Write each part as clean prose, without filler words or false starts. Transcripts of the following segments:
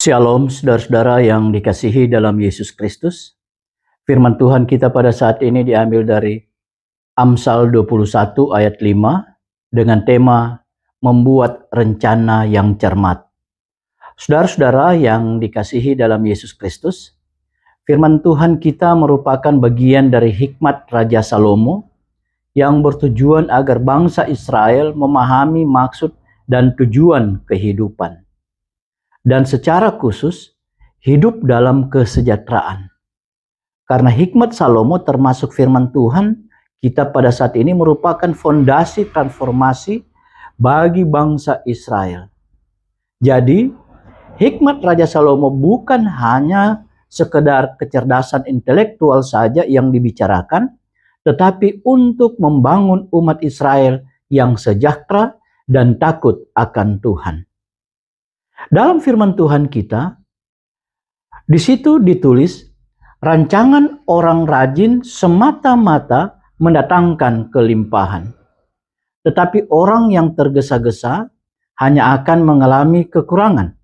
Shalom saudara-saudara yang dikasihi dalam Yesus Kristus. Firman Tuhan kita pada saat ini diambil dari Amsal 21 ayat 5 dengan tema membuat rencana yang cermat. Saudara-saudara yang dikasihi dalam Yesus Kristus, firman Tuhan kita merupakan bagian dari hikmat Raja Salomo yang bertujuan agar bangsa Israel memahami maksud dan tujuan kehidupan. Dan secara khusus hidup dalam kesejahteraan. Karena hikmat Salomo termasuk firman Tuhan, kita pada saat ini merupakan fondasi transformasi bagi bangsa Israel. Jadi, hikmat Raja Salomo bukan hanya sekedar kecerdasan intelektual saja yang dibicarakan, tetapi untuk membangun umat Israel yang sejahtera dan takut akan Tuhan. Dalam firman Tuhan kita, di situ ditulis, rancangan orang rajin semata-mata mendatangkan kelimpahan. Tetapi orang yang tergesa-gesa hanya akan mengalami kekurangan.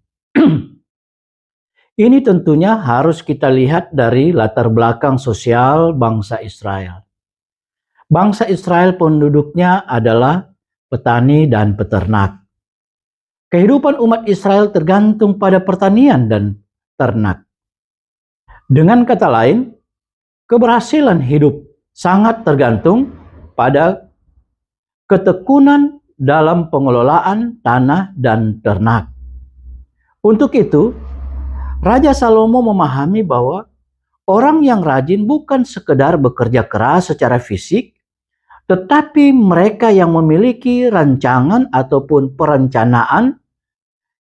Ini tentunya harus kita lihat dari latar belakang sosial bangsa Israel. Bangsa Israel penduduknya adalah petani dan peternak. Kehidupan umat Israel tergantung pada pertanian dan ternak. Dengan kata lain, keberhasilan hidup sangat tergantung pada ketekunan dalam pengelolaan tanah dan ternak. Untuk itu, Raja Salomo memahami bahwa orang yang rajin bukan sekedar bekerja keras secara fisik, tetapi mereka yang memiliki rancangan ataupun perencanaan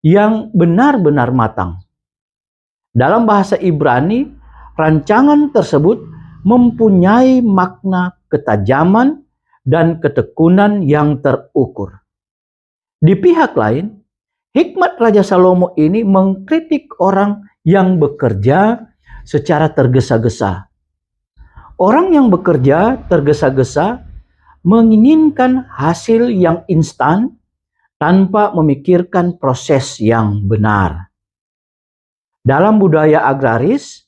yang benar-benar matang. Dalam bahasa Ibrani, rancangan tersebut mempunyai makna ketajaman dan ketekunan yang terukur. Di pihak lain, hikmat Raja Salomo ini mengkritik orang yang bekerja secara tergesa-gesa. Orang yang bekerja tergesa-gesa menginginkan hasil yang instan tanpa memikirkan proses yang benar. Dalam budaya agraris,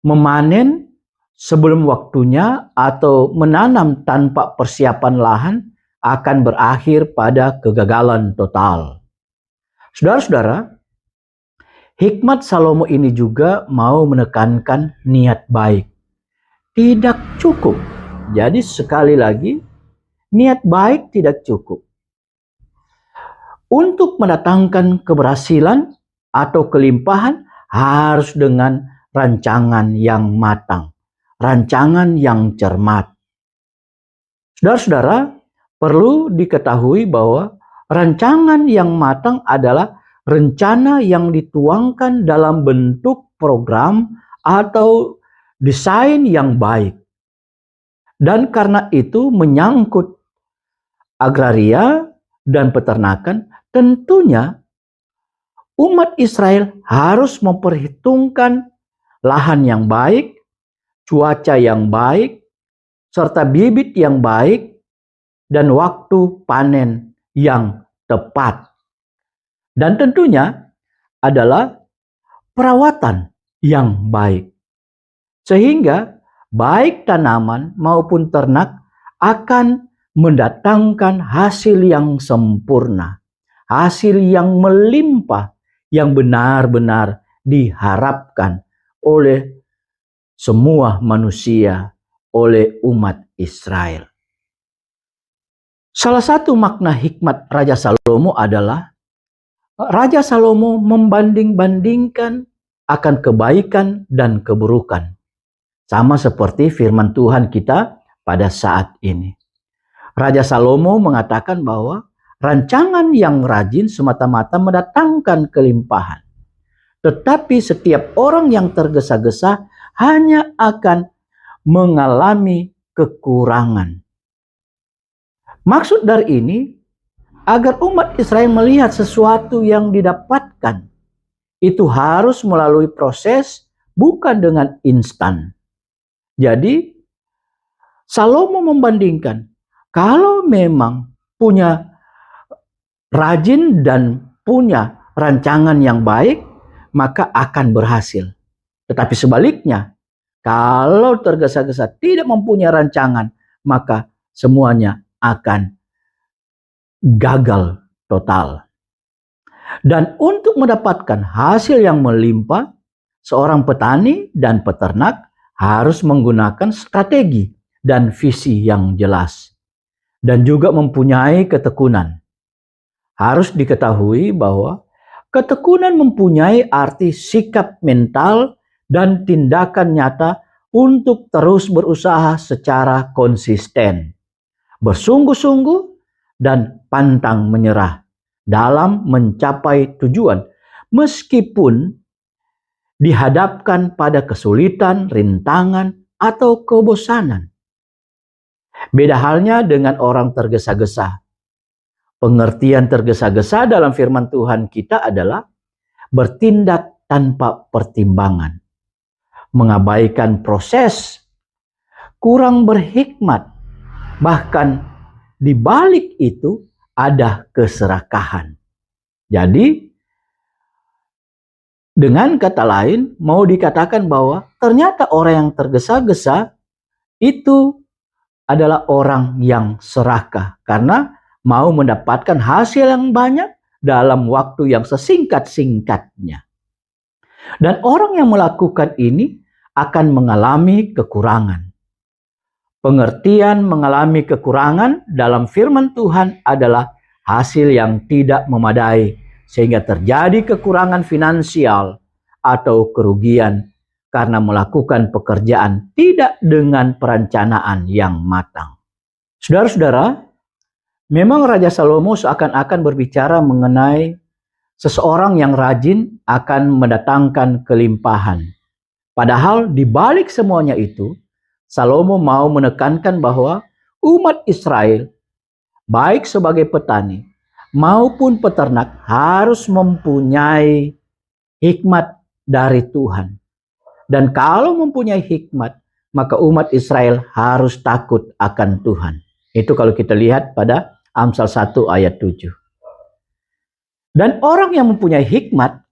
memanen sebelum waktunya atau menanam tanpa persiapan lahan akan berakhir pada kegagalan total. Saudara-saudara, hikmat Salomo ini juga mau menekankan niat baik. Tidak cukup. Jadi sekali lagi, niat baik tidak cukup. Untuk mendatangkan keberhasilan atau kelimpahan harus dengan rancangan yang matang, rancangan yang cermat. Saudara-saudara, perlu diketahui bahwa rancangan yang matang adalah rencana yang dituangkan dalam bentuk program atau desain yang baik. Dan karena itu menyangkut agraria dan peternakan, tentunya umat Israel harus memperhitungkan lahan yang baik, cuaca yang baik, serta bibit yang baik, dan waktu panen yang tepat. Dan tentunya adalah perawatan yang baik. Sehingga baik tanaman maupun ternak akan mendatangkan hasil yang sempurna, hasil yang melimpah, yang benar-benar diharapkan oleh semua manusia, oleh umat Israel. Salah satu makna hikmat Raja Salomo adalah Raja Salomo membanding-bandingkan akan kebaikan dan keburukan. Sama seperti firman Tuhan kita pada saat ini. Raja Salomo mengatakan bahwa rancangan yang rajin semata-mata mendatangkan kelimpahan. Tetapi setiap orang yang tergesa-gesa hanya akan mengalami kekurangan. Maksud dari ini, agar umat Israel melihat sesuatu yang didapatkan, itu harus melalui proses, bukan dengan instan. Jadi, Salomo membandingkan, kalau memang punya rajin dan punya rancangan yang baik, maka akan berhasil. Tetapi sebaliknya, kalau tergesa-gesa tidak mempunyai rancangan, maka semuanya akan gagal total. Dan untuk mendapatkan hasil yang melimpah, seorang petani dan peternak harus menggunakan strategi dan visi yang jelas. Dan juga mempunyai ketekunan. Harus diketahui bahwa ketekunan mempunyai arti sikap mental dan tindakan nyata untuk terus berusaha secara konsisten, bersungguh-sungguh dan pantang menyerah dalam mencapai tujuan, meskipun dihadapkan pada kesulitan, rintangan, atau kebosanan. Beda halnya dengan orang tergesa-gesa. Pengertian tergesa-gesa dalam firman Tuhan kita adalah bertindak tanpa pertimbangan, mengabaikan proses, kurang berhikmat, bahkan di balik itu ada keserakahan. Jadi, dengan kata lain, mau dikatakan bahwa ternyata orang yang tergesa-gesa itu adalah orang yang serakah karena mau mendapatkan hasil yang banyak dalam waktu yang sesingkat-singkatnya. Dan orang yang melakukan ini akan mengalami kekurangan. Pengertian mengalami kekurangan dalam firman Tuhan adalah hasil yang tidak memadai, sehingga terjadi kekurangan finansial atau kerugian karena melakukan pekerjaan tidak dengan perencanaan yang matang. Saudara-saudara, memang Raja Salomo seakan-akan berbicara mengenai seseorang yang rajin akan mendatangkan kelimpahan. Padahal di balik semuanya itu, Salomo mau menekankan bahwa umat Israel, baik sebagai petani maupun peternak, harus mempunyai hikmat dari Tuhan. Dan kalau mempunyai hikmat, maka umat Israel harus takut akan Tuhan. Itu kalau kita lihat pada Amsal 1 ayat 7. Dan orang yang mempunyai hikmat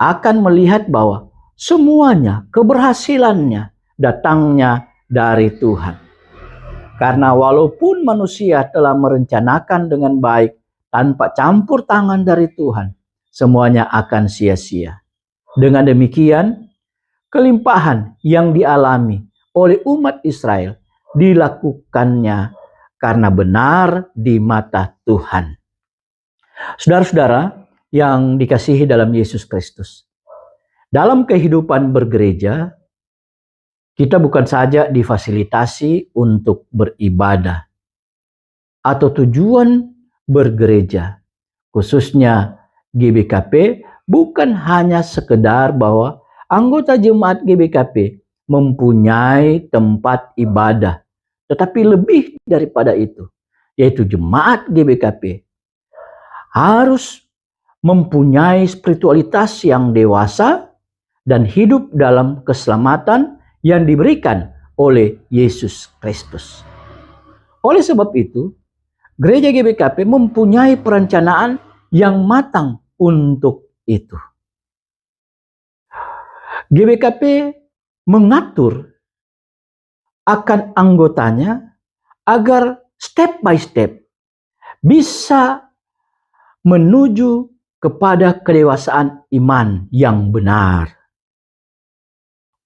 akan melihat bahwa semuanya, keberhasilannya datangnya dari Tuhan. Karena walaupun manusia telah merencanakan dengan baik tanpa campur tangan dari Tuhan, semuanya akan sia-sia. Dengan demikian, kelimpahan yang dialami oleh umat Israel dilakukannya karena benar di mata Tuhan. Saudara-saudara yang dikasihi dalam Yesus Kristus, dalam kehidupan bergereja, kita bukan saja difasilitasi untuk beribadah atau tujuan bergereja, khususnya GBKP, bukan hanya sekedar bahwa anggota jemaat GBKP mempunyai tempat ibadah, tetapi lebih daripada itu, yaitu jemaat GBKP harus mempunyai spiritualitas yang dewasa dan hidup dalam keselamatan yang diberikan oleh Yesus Kristus. Oleh sebab itu, gereja GBKP mempunyai perencanaan yang matang untuk itu. GBKP mengatur akan anggotanya agar step by step bisa menuju kepada kedewasaan iman yang benar.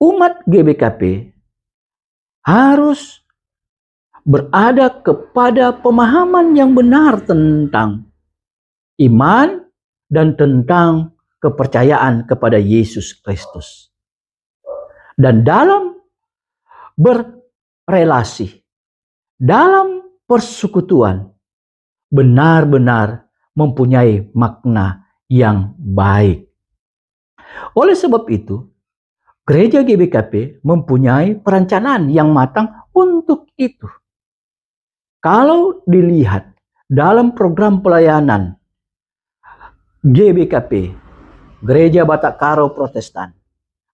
Umat GBKP harus berada kepada pemahaman yang benar tentang iman dan tentang kepercayaan kepada Yesus Kristus. Dan dalam berrelasi, dalam persekutuan, benar-benar mempunyai makna yang baik. Oleh sebab itu, gereja GBKP mempunyai perencanaan yang matang untuk itu. Kalau dilihat dalam program pelayanan GBKP, Gereja Batak Karo Protestan,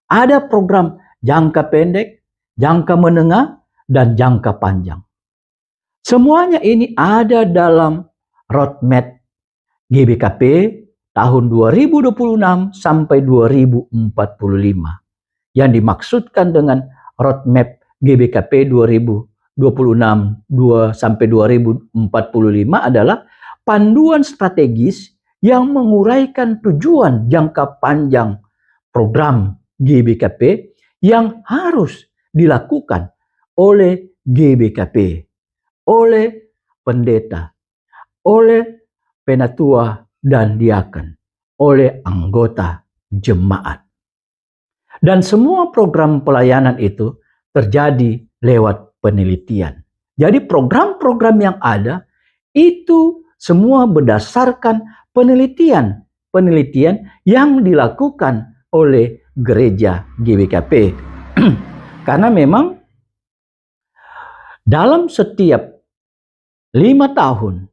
ada program jangka pendek, jangka menengah, dan jangka panjang. Semuanya ini ada dalam roadmap GBKP tahun 2026 sampai 2045. Yang dimaksudkan dengan roadmap GBKP 2026 sampai 2045 adalah panduan strategis yang menguraikan tujuan jangka panjang program GBKP yang harus dilakukan oleh GBKP, oleh pendeta, oleh penatua dan diaken, oleh anggota jemaat. Dan semua program pelayanan itu terjadi lewat penelitian. Jadi program-program yang ada itu semua berdasarkan penelitian yang dilakukan oleh gereja GBKP. Karena memang dalam setiap 5 tahun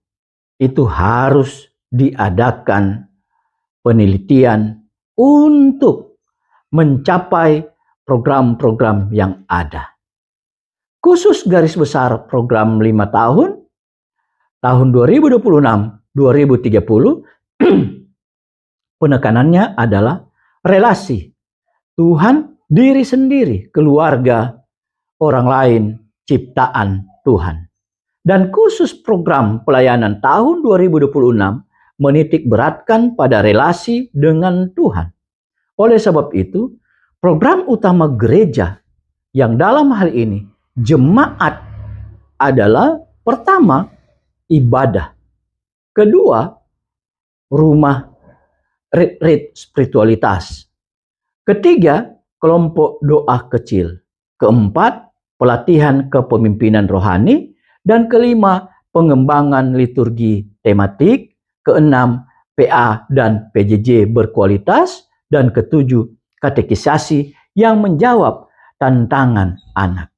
itu harus diadakan penelitian untuk mencapai program-program yang ada. Khusus garis besar program 5 tahun 2026-2030, penekanannya adalah relasi Tuhan, diri sendiri, keluarga, orang lain, ciptaan Tuhan. Dan khusus program pelayanan tahun 2026 menitik beratkan pada relasi dengan Tuhan. Oleh sebab itu, program utama gereja yang dalam hal ini jemaat adalah pertama, ibadah. Kedua, rumah retreat spiritualitas. Ketiga, kelompok doa kecil. Keempat, pelatihan kepemimpinan rohani. Dan kelima, pengembangan liturgi tematik. Keenam, PA dan PJJ berkualitas. Dan ketujuh, katekisasi yang menjawab tantangan anak.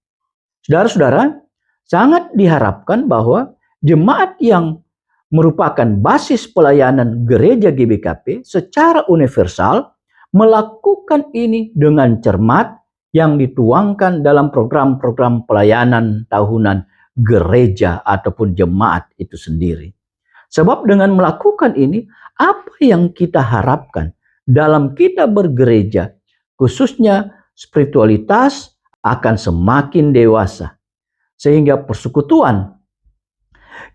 Saudara-saudara, sangat diharapkan bahwa jemaat yang merupakan basis pelayanan gereja GBKP secara universal melakukan ini dengan cermat yang dituangkan dalam program-program pelayanan tahunan gereja ataupun jemaat itu sendiri. Sebab dengan melakukan ini, apa yang kita harapkan dalam kita bergereja, khususnya spiritualitas akan semakin dewasa. Sehingga persekutuan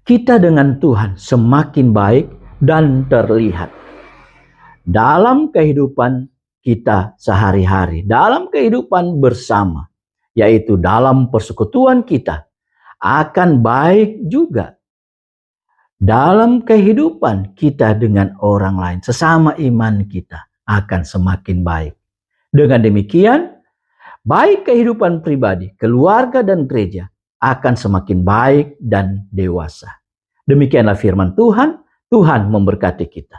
kita dengan Tuhan semakin baik dan terlihat. Dalam kehidupan kita sehari-hari, dalam kehidupan bersama, yaitu dalam persekutuan kita, akan baik juga. Dalam kehidupan kita dengan orang lain, sesama iman kita akan semakin baik. Dengan demikian, baik kehidupan pribadi, keluarga, dan gereja akan semakin baik dan dewasa. Demikianlah firman Tuhan. Tuhan memberkati kita.